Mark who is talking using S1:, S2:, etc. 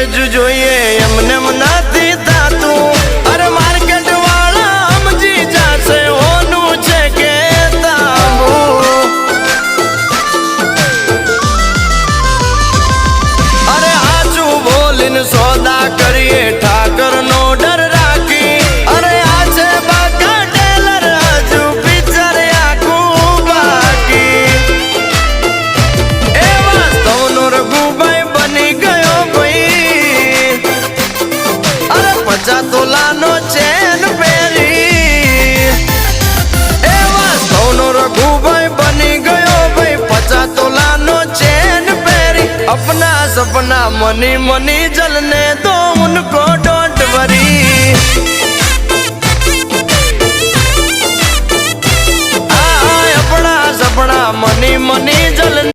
S1: જ જોઈએ એમને નથી થાતું અરે માર્કેટ વાળા સમજી જાશે હોનું છે કે તાંબુ અરે આચું બોલીને સોદા કરીએ ઠાકર નો ડર રાખી અરે આ છે બાકા ટેલર હજુ પિક્ચર આખું બાકી એ વાસ્તવનો રઘુભાઈ બની ગયો ભાઈ અરે 50 તોલાનો ચેન પહેરી એ વાસ્તવનો રઘુભાઈ બની ગયો ભાઈ 50 તોલાનો ચેન પહેરી अपना सपना मनी मनी जलने दो उनको डोंट वरी अपना सपना मनी मनी जलने